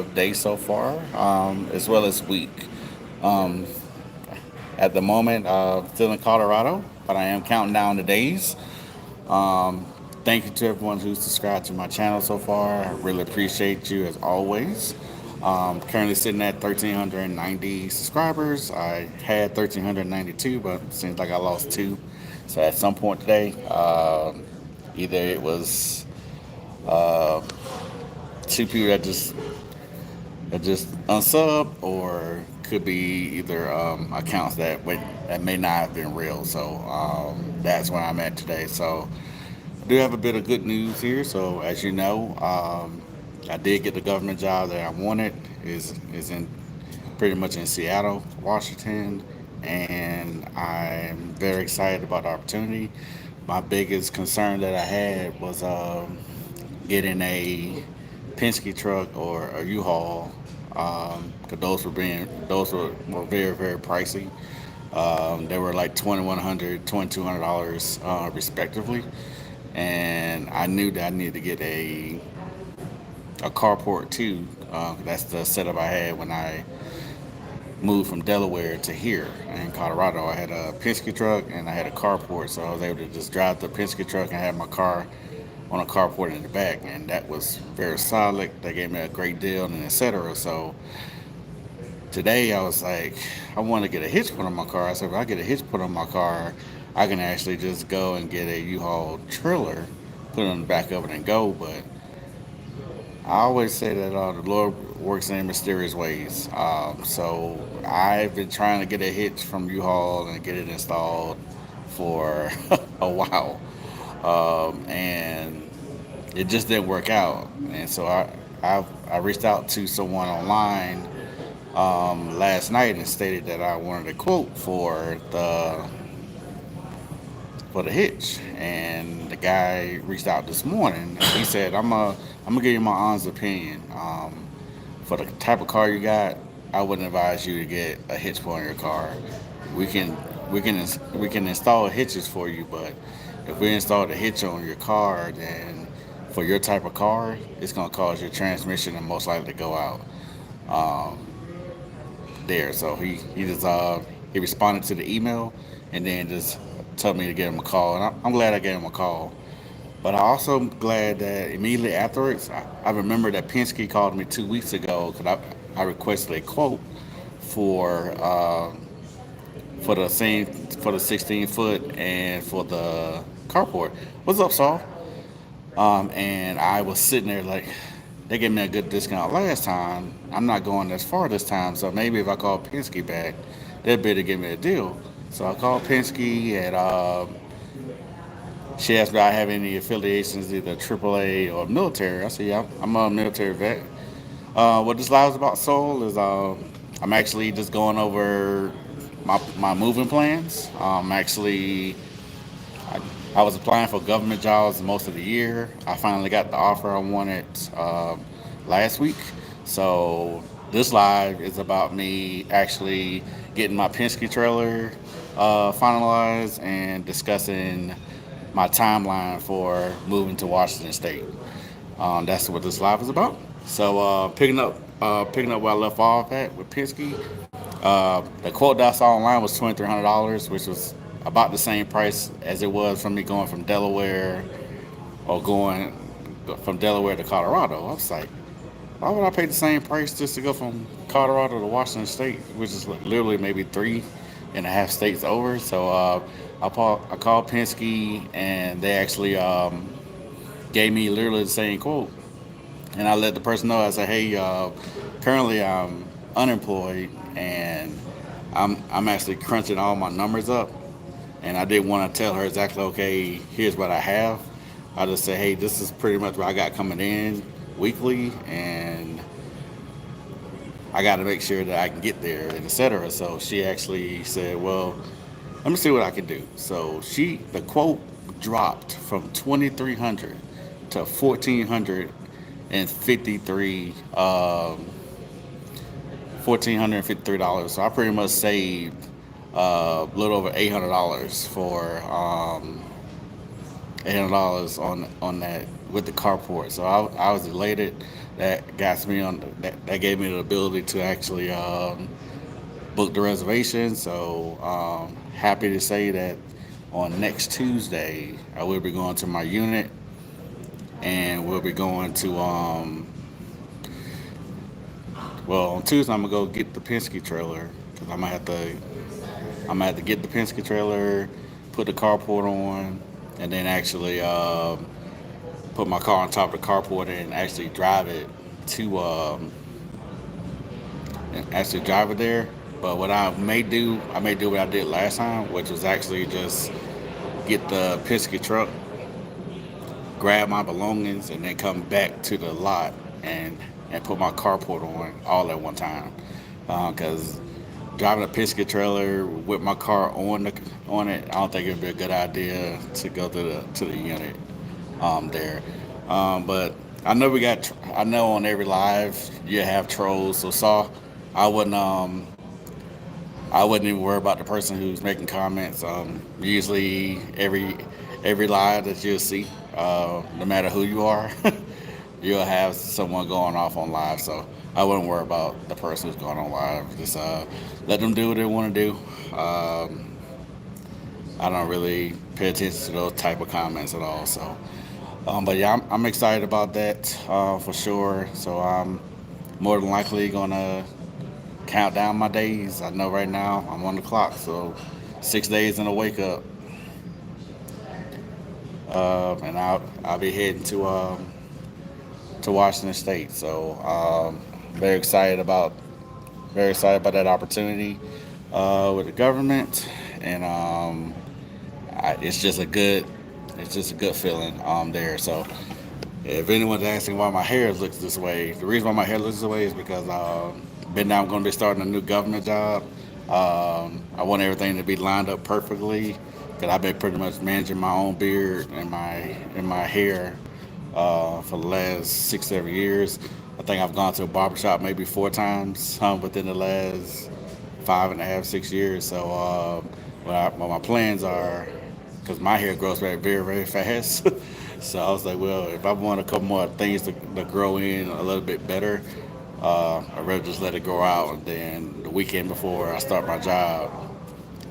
day so far, as well as week. Um, at the moment, still in Colorado, but I am counting down the days. Um, Thank you to everyone who's subscribed to my channel so far. I really appreciate you as always. Currently sitting at 1,390 subscribers. I had 1,392, but it seems like I lost two. So at some point today, either it was uh, two people that just unsub, or could be either accounts that may not have been real. So that's where I'm at today. So I do have a bit of good news here. So as you know, I did get the government job that I wanted. Is in pretty much in Seattle, Washington, and I'm very excited about the opportunity. My biggest concern that I had was getting a Penske truck or a U-Haul, because those were very very pricey. They were like $2,100, $2,200 respectively, and I knew that I needed to get a carport too. That's the setup I had when I moved from Delaware to here in Colorado. I had a Penske truck and I had a carport, so I was able to just drive the Penske truck and have my car on a carport in the back, and that was very solid. They gave me a great deal, and etc. So today I was like, I want to get a hitch put on my car. I said, if I get a hitch put on my car, I can actually just go and get a U-Haul trailer, put it on the back of it, and go. But I always say that the Lord works in mysterious ways. So I've been trying to get a hitch from U-Haul and get it installed for a while, and it just didn't work out. And so I reached out to someone online last night and stated that I wanted a quote for the hitch, and the guy reached out this morning and he said, I'm gonna give you my honest opinion. For the type of car you got, I wouldn't advise you to get a hitch put on your car. We can we can install hitches for you, but if we install the hitch on your car, then for your type of car, it's gonna cause your transmission to most likely go out. Um, there. So he responded to the email and then just told me to give him a call, and I'm glad I gave him a call. But I also am glad that immediately afterwards, I remember that Penske called me 2 weeks ago because I requested a quote for uh, for the 16 foot and for the carport. What's up, Saul? And I was sitting there like, they gave me a good discount last time. I'm not going as far this time, so maybe if I call Penske back, they'll be able to give me a deal. So I called Penske, and she asked me if I have any affiliations, either AAA or military. I said, yeah, I'm a military vet. What this live is about, Soul, is I'm actually just going over my moving plans. I, I was applying for government jobs most of the year. I finally got the offer I wanted last week. So this live is about me actually getting my Penske trailer finalized and discussing my timeline for moving to Washington State. That's what this live is about. So picking up where I left off at with Penske, the quote that I saw online was $2,300, which was about the same price as it was from me going from Delaware or going from Delaware to Colorado. I was like, why would I pay the same price just to go from Colorado to Washington State, which is like literally maybe 3.5 states over? So I called Penske, and they actually gave me literally the same quote. And I let the person know. I said, "Hey, currently I'm unemployed, and I'm actually crunching all my numbers up, and I didn't want to tell her exactly, okay, here's what I have. I just said, hey, this is pretty much what I got coming in weekly, and I got to make sure that I can get there, and etc. So she actually said, well, let me see what I can do. So the quote dropped from 2,300 to 1,453, $1,453. So I pretty much saved a little over $800 for $800 on that with the carport. So I was elated. that got me on that gave me the ability to actually book the reservation. So happy to say that on next Tuesday I will be going to my unit, and we'll be going to well, on Tuesday I'm gonna go get the Penske trailer because I'm gonna have to get the Penske trailer, put the carport on, and then actually put my car on top of the carport and actually drive it to and actually drive it there. But what I may do what I did last time, which was actually just get the Penske truck, grab my belongings, and then come back to the lot and and put my carport on all at one time. Because driving a Penske trailer with my car on it, I don't think it'd be a good idea to go to the unit there. But I know on every live you have trolls, so I wouldn't um I wouldn't even worry about the person who's making comments. Usually every live that you'll see, no matter who you are, you'll have someone going off on live. So I wouldn't worry about the person who's going on live. Just let them do what they want to do. I don't really pay attention to those type of comments at all. So, but yeah, I'm excited about that for sure. So I'm more than likely gonna count down my days. I know right now I'm on the clock, so 6 days in a wake up, and I'll be heading to Washington State. So very excited about very excited about that opportunity with the government, and it's just a good feeling there. So if anyone's asking why my hair looks this way, the reason why my hair looks this way is because been now I'm going to be starting a new government job. I want everything to be lined up perfectly because I've been pretty much managing my own beard and my hair for the last 6 7 years. I think I've gone to a barbershop maybe 4 times within the last 5.5 6 years. So what my plans are, because my hair grows back very very fast. So I was like, well, if I want a couple more things to grow in a little bit better, I'd rather just let it grow out. And then the weekend before I start my job,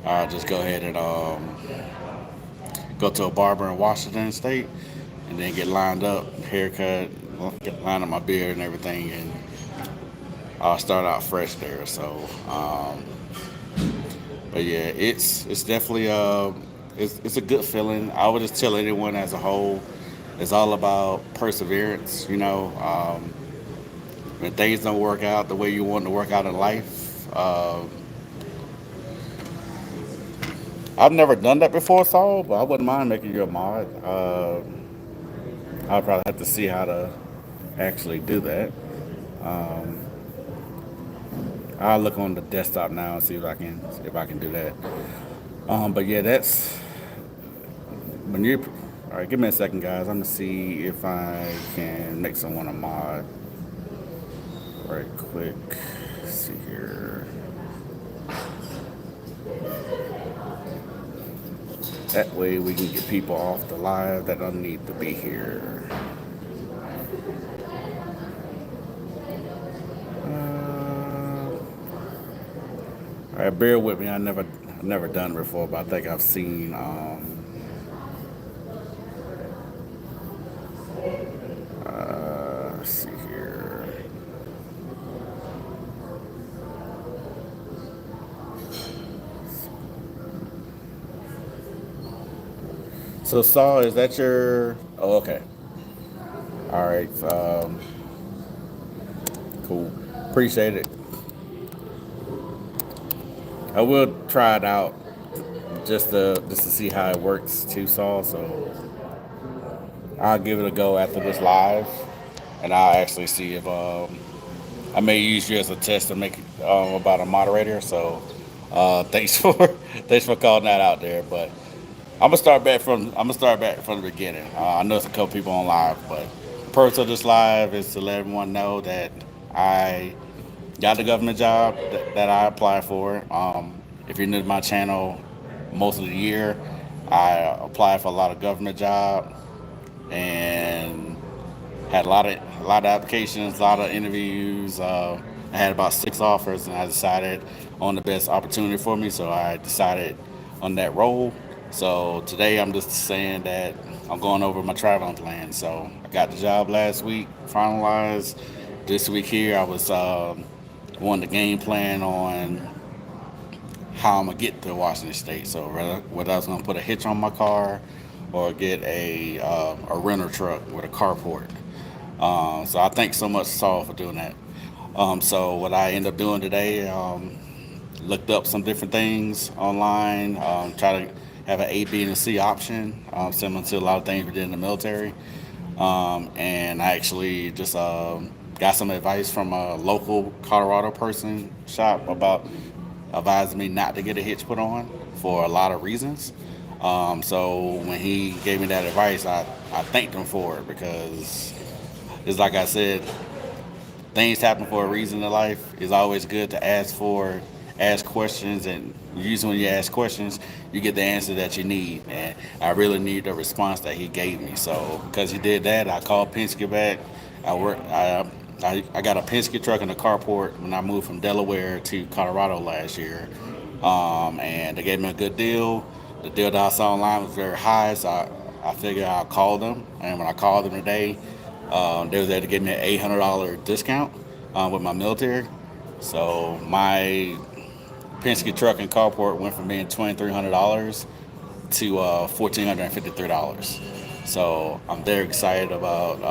I'll just go ahead and go to a barber in Washington State, and then get lined up, haircut, get line up my beard and everything, and I'll start out fresh there. So, but yeah, it's definitely it's a good feeling. I would just tell anyone as a whole, it's all about perseverance. When things don't work out the way you want to work out in life. I've never done that before, Saul, but I wouldn't mind making you a mod. I'd probably have to see how to actually do that. Um, I'll look on the desktop now and see if I can do that. But yeah, that's when you. All right, give me a second, guys. I'm gonna see if I can make someone a mod right quick. Let's see here. That way we can get people off the live that don't need to be here. All right, bear with me. I've never done it before, but I think I've seen. Let's see here. So, Saul, is that your? Oh, okay. All right. Cool. Appreciate it. I will try it out just to see how it works too, Saul. So I'll give it a go after this live, and I'll actually see if I may use you as a test to make about a moderator. So thanks for thanks for calling that out there. But I'm gonna start back from the beginning. I know there's a couple people on live, but the purpose of this live is to let everyone know that I got the government job that I applied for. If you're new to my channel, most of the year I applied for a lot of government jobs, and Had a lot of applications, a lot of interviews. I had about 6 offers, and I decided on the best opportunity for me. So I decided on that role. So today I'm just saying that I'm going over my traveling plan. So I got the job last week, finalized. This week here, I was wanting the game plan on how I'm gonna get to Washington State. So whether I was gonna put a hitch on my car or get a rental truck with a carport. So I thank so much Saul for doing that. So what I end up doing today, looked up some different things online, try to have an A, B, and a C option, similar to a lot of things we did in the military. And I actually just got some advice from a local Colorado person shop about advising me not to get a hitch put on for a lot of reasons. So when he gave me that advice, I thanked him for it because it's like I said, things happen for a reason in life. It's always good to ask questions, and usually when you ask questions, you get the answer that you need. And I really need the response that he gave me. So because he did that, I called Penske back. I work. I got a Penske truck in the carport when I moved from Delaware to Colorado last year, and they gave me a good deal. The deal that I saw online was very high, so I figured I'll call them. And when I called them today, they was there to give me an $800 discount with my military. So my Penske truck and carport went from being $2,300 to $1,453. So I'm very excited about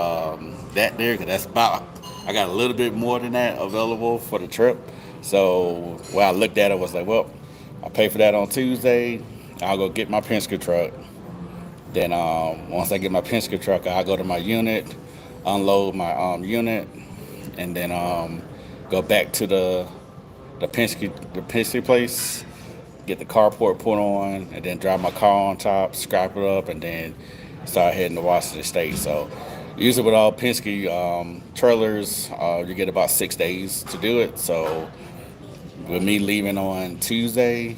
that there because that's about, I got a little bit more than that available for the trip. So when I looked at it, I was like, well, I'll pay for that on Tuesday. I'll go get my Penske truck. Then once I get my Penske truck, I'll go to my unit, unload my unit, and then go back to the Penske place, get the carport put on, and then drive my car on top, scrap it up, and then start heading to Washington State. So usually with all Penske trailers, you get about 6 days to do it. So with me leaving on Tuesday,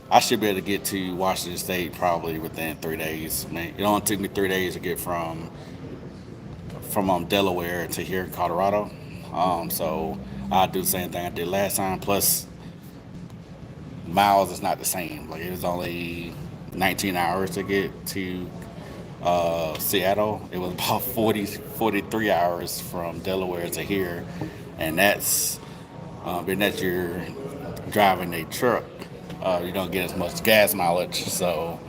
I should be able to get to Washington State probably within 3 days. I mean, it only took me 3 days to get from Delaware to here in Colorado. So I'll do the same thing I did last time. Plus, miles is not the same. Like it was only 19 hours to get to Seattle. It was about 43 hours from Delaware to here, and that's being that you're driving a truck, you don't get as much gas mileage. So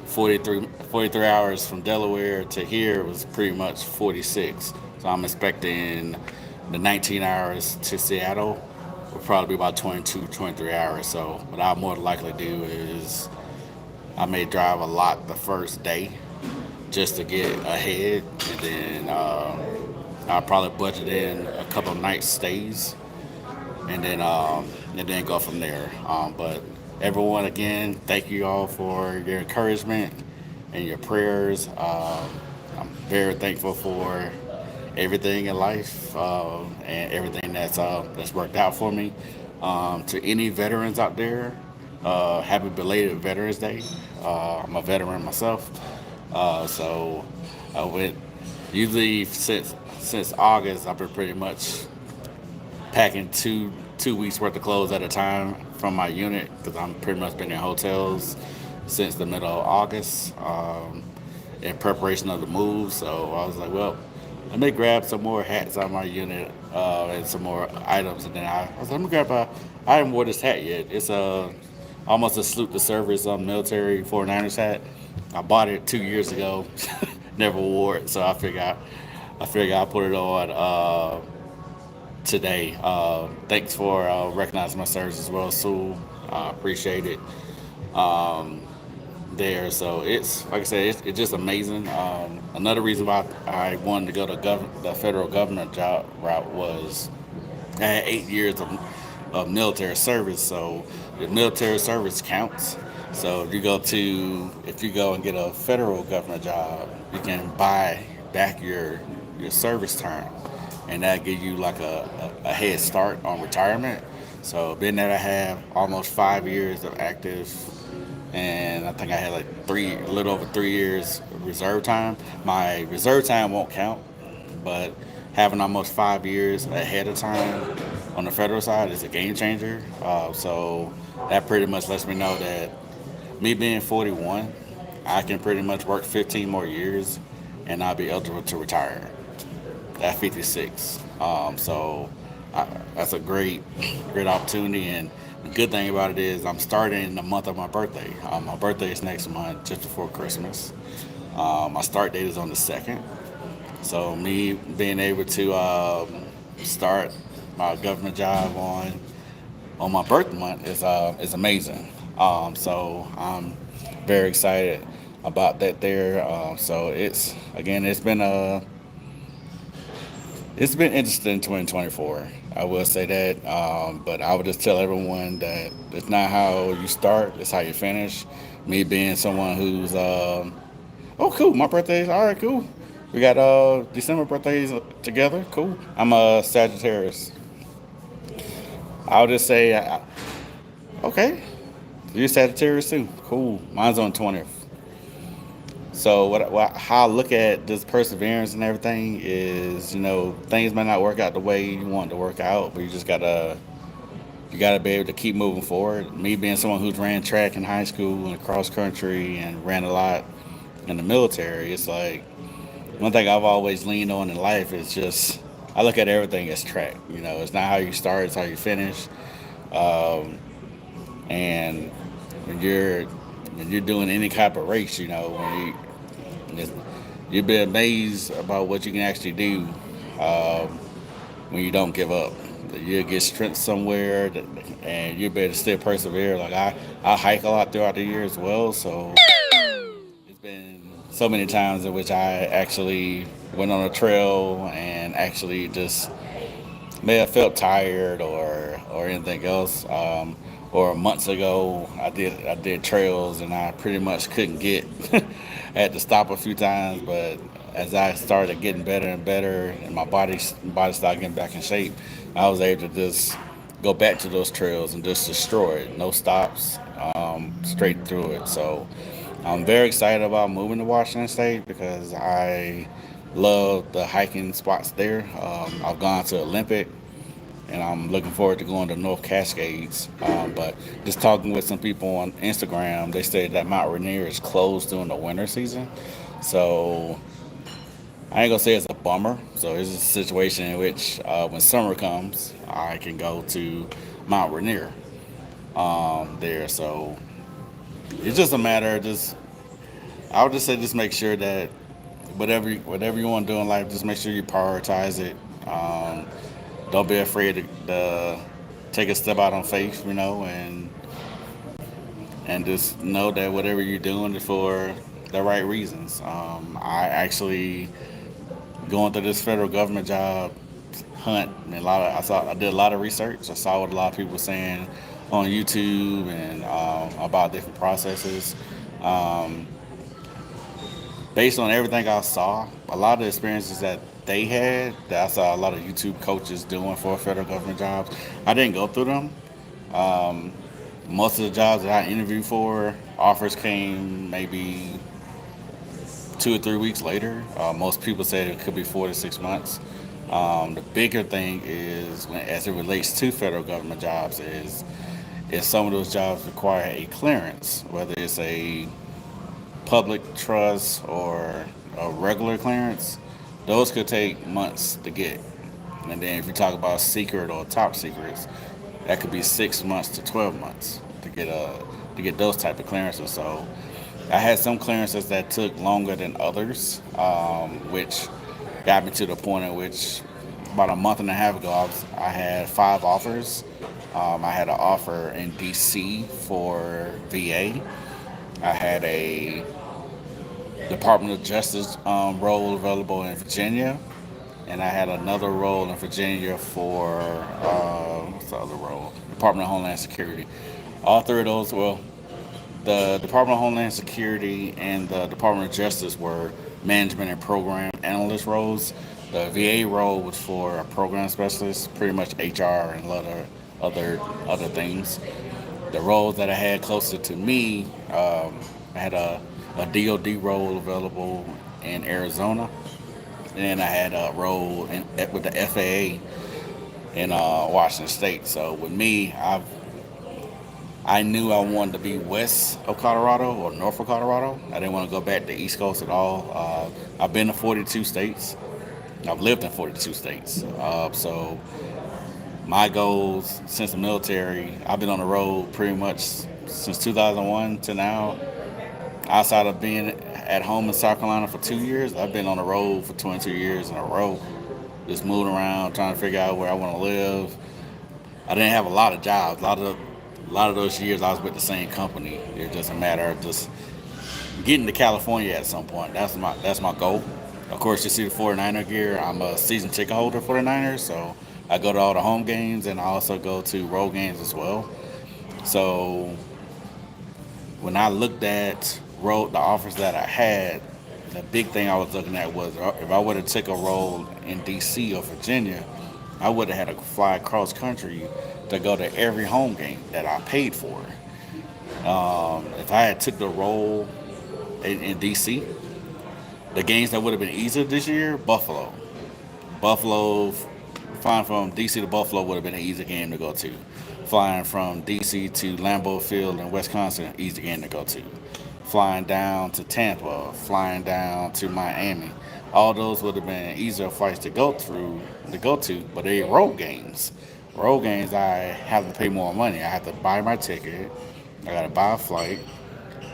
43 hours from Delaware to here was pretty much 46. So I'm expecting the 19 hours to Seattle will probably be about 22, 23 hours. So what I'll more than likely do is I may drive a lot the first day just to get ahead, and then I'll probably budget in a couple of night stays, and then go from there. But everyone, again, thank you all for your encouragement and your prayers. I'm very thankful for everything in life and everything that's worked out for me. To any veterans out there, happy belated Veterans Day. I'm a veteran myself, so I went. Usually since August, I've been pretty much packing two weeks worth of clothes at a time from my unit because I'm pretty much been in hotels since the middle of August in preparation of the move. So I was like, well, let me grab some more hats on my unit and some more items. And then I was like, let me grab I haven't worn this hat yet. It's almost a salute to service military 49ers hat. I bought it 2 years ago, never wore it. So I figure I'll put it on today. Thanks for recognizing my service as well, Sue. I appreciate it. There, so it's like I said, it's just amazing. Another reason why I wanted to go to the federal government job route was I had 8 years of military service, so the military service counts. So if you go and get a federal government job, you can buy back your service term, and that give you like a head start on retirement. So being that I have almost 5 years of active, and I think I had a little over 3 years of reserve time. My reserve time won't count but having almost 5 years ahead of time on the federal side is a game changer. So that pretty much lets me know that me being 41, I can pretty much work 15 more years and I'll be eligible to retire at 56. That's a great opportunity. And the good thing about it is I'm starting in the month of my birthday. My birthday is next month, just before Christmas. My start date is on the 2nd. So me being able to start my government job on my birth month is amazing. So I'm very excited about that there. So it's been interesting in 2024. I will say that, but I would just tell everyone that it's not how you start; it's how you finish. Me being someone who's oh, cool, my birthday's all right, cool. We got December birthdays together, cool. I'm a Sagittarius. I'll just say, okay, you're Sagittarius too, cool. Mine's on 20th. So how I look at this perseverance and everything is, things might not work out the way you want to work out, but you gotta be able to keep moving forward. Me being someone who's ran track in high school and cross country and ran a lot in the military, it's like one thing I've always leaned on in life is just I look at everything as track. It's not how you start, it's how you finish. Um, and when you're doing any type of race, it's- you'll be amazed about what you can actually do um, when you don't give up. You'll get strength somewhere, and you'll be able to still persevere. Like I hike a lot throughout the year as well, so it's been so many times in which I actually went on a trail and actually just may have felt tired or anything else. Or months ago, I did trails and I pretty much couldn't get. I had to stop a few times, but as I started getting better and better, and my body started getting back in shape, I was able to just go back to those trails and just destroy it. No stops, straight through it. So I'm very excited about moving to Washington State because I love the hiking spots there. I've gone to Olympic and I'm looking forward to going to North Cascades. But just talking with some people on Instagram, they say that Mount Rainier is closed during the winter season. So I ain't gonna say it's a bummer. So it's a situation in which when summer comes, I can go to Mount Rainier there. So it's just a matter of just I would just say just make sure that whatever you want to do in life, just make sure you prioritize it. Don't be afraid to take a step out on faith, and just know that whatever you're doing is for the right reasons. I actually going through this federal government job hunt and I did a lot of research. I saw what a lot of people were saying on YouTube and about different processes. Um, Based on everything I saw, a lot of the experiences that they had, that I saw a lot of YouTube coaches doing for federal government jobs, I didn't go through them. Um, Most of the jobs that I interviewed for, offers came maybe 2 or 3 weeks later. Most people said it could be 4 to 6 months. The bigger thing is, as it relates to federal government jobs, is some of those jobs require a clearance, whether it's a public trust or a regular clearance. Those could take months to get. And then if you talk about secret or top secrets, that could be 6 months to 12 months to get those type of clearances. So I had some clearances that took longer than others, which got me to the point in which about a month and a half ago I had 5 offers. I had an offer in DC for VA. I had a Department of Justice role available in Virginia, and I had another role in Virginia for what's the other role? Department of Homeland Security. All three of those, well, the Department of Homeland Security and the Department of Justice were management and program analyst roles. The VA role was for a program specialist, pretty much HR and a lot of other things. The roles that I had closer to me, I had a DoD role available in Arizona, and then I had a role with the FAA in Washington State. So with me, I knew I wanted to be west of Colorado or north of Colorado. I didn't want to go back to the East Coast at all. I've been to 42 states. I've lived in 42 states. So my goals since the military, I've been on the road pretty much since 2001 to now. Outside of being at home in South Carolina for 2 years, I've been on the road for 22 years in a row, just moving around, trying to figure out where I want to live. I didn't have a lot of jobs. A lot of those years I was with the same company. It just a matter of just getting to California at some point. That's my goal. Of course, you see the 49er gear. I'm a season ticket holder for the Niners, so I go to all the home games and I also go to road games as well. So when I looked at the offers that I had, the big thing I was looking at was if I would have took a role in D.C. or Virginia, I would have had to fly cross country to go to every home game that I paid for. If I had took the role in D.C., the games that would have been easier this year, Buffalo, flying from D.C. to Buffalo would have been an easy game to go to. Flying from D.C. to Lambeau Field in Wisconsin, easy game to go to. Flying down to Tampa, flying down to Miami, all those would have been easier flights to go to, but they road games. Road games, I have to pay more money. I have to buy my ticket. I got to buy a flight,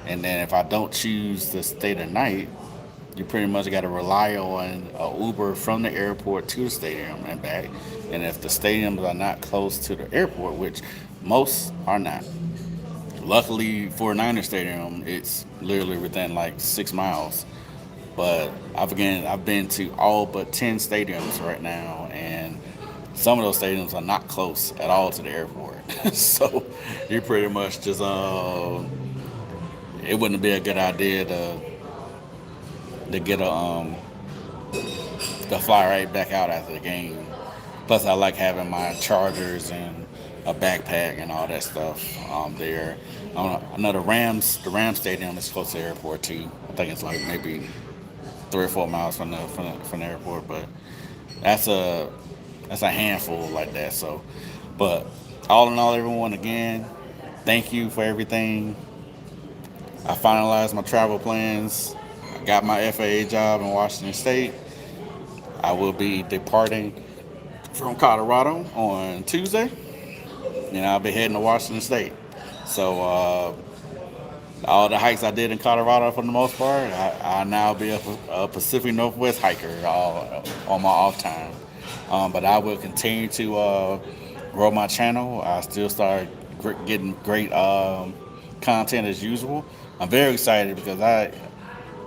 and then if I don't choose to stay the night, you pretty much got to rely on a Uber from the airport to the stadium and back. And if the stadiums are not close to the airport, which most are not, luckily for Niner Stadium, it's literally within like 6 miles. But I've been to all but 10 stadiums right now, and some of those stadiums are not close at all to the airport. So you pretty much just it wouldn't be a good idea to get a to fly right back out after the game. Plus, I like having my chargers and a backpack and all that stuff there. I know the Rams Stadium is close to the airport too. I think it's like maybe 3 or 4 miles from the airport, but that's a that's a handful like that. So, but all in all, everyone, again, thank you for everything. I finalized my travel plans. I got my FAA job in Washington State. I will be departing from Colorado on Tuesday, and I'll be heading to Washington State. So all the hikes I did in Colorado, for the most part, I now be a Pacific Northwest hiker on my off time. But I will continue to grow my channel. I still start getting great content as usual. I'm very excited because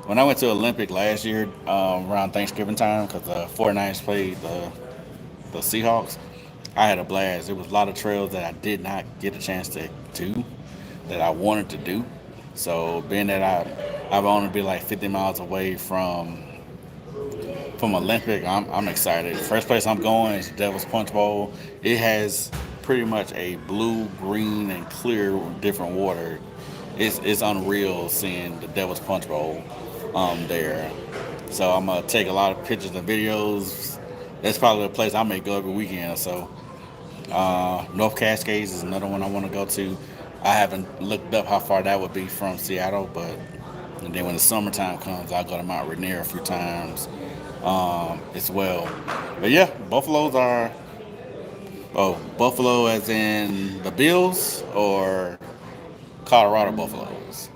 when I went to Olympic last year around Thanksgiving time, because the 49ers played the Seahawks, I had a blast. There was a lot of trails that I did not get a chance to do that I wanted to do. So being that I've only been like 50 miles away from Olympic, I'm excited. First place I'm going is Devil's Punch Bowl. It has pretty much a blue, green, and clear different water. It's unreal seeing the Devil's Punch Bowl there. So I'm gonna take a lot of pictures and videos. That's probably the place I may go every weekend. So North Cascades is another one I want to go to. I haven't looked up how far that would be from Seattle, but and then when the summertime comes, I'll go to Mount Rainier a few times as well. But yeah, Buffalo as in the Bills or Colorado Buffaloes.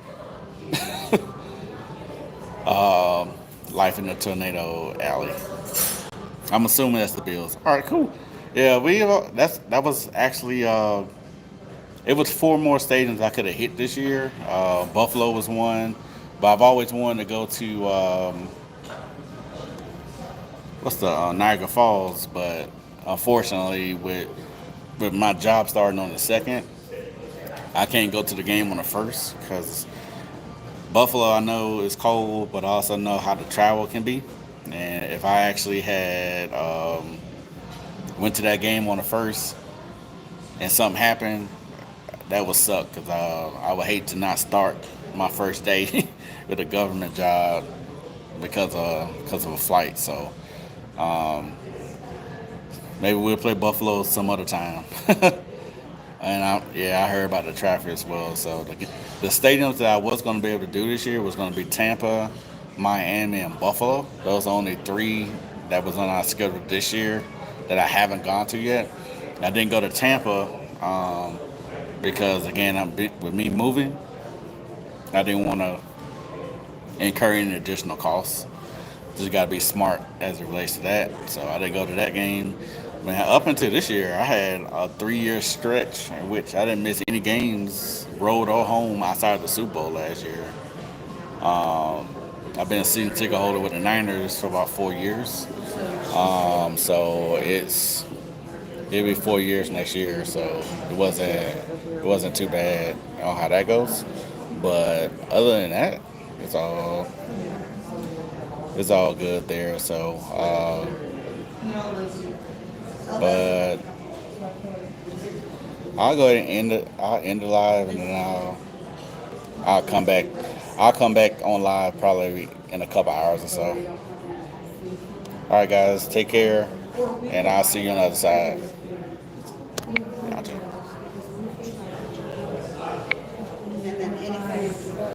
Life in the Tornado Alley. I'm assuming that's the Bills. All right, cool. Yeah, that was actually it was four more stadiums I could have hit this year. Buffalo was one, but I've always wanted to go to what's the Niagara Falls, but unfortunately with my job starting on the second, I can't go to the game on the first because Buffalo I know is cold, but I also know how the travel can be. And if I actually had went to that game on the first and something happened, that would suck because I would hate to not start my first day with a government job because of a flight. So Um, Maybe we'll play Buffalo some other time. I heard about the traffic as well. So the stadiums that I was going to be able to do this year was going to be Tampa, Miami, and Buffalo. Those are only three that was on our schedule this year that I haven't gone to yet. I didn't go to Tampa because again, with me moving, I didn't want to incur any additional costs. Just got to be smart as it relates to that. So I didn't go to that game. Man, up until this year, I had a 3 year stretch in which I didn't miss any games, road or home, outside of the Super Bowl last year. I've been a season ticket holder with the Niners for about 4 years. So it'll be 4 years next year. So it wasn't too bad on how that goes. But other than that, it's all it's all good there. So, but I'll go ahead and end it. I'll end the live, and then I'll come back. I'll come back on live probably in a couple hours or so. All right, guys, take care, and I'll see you on the other side.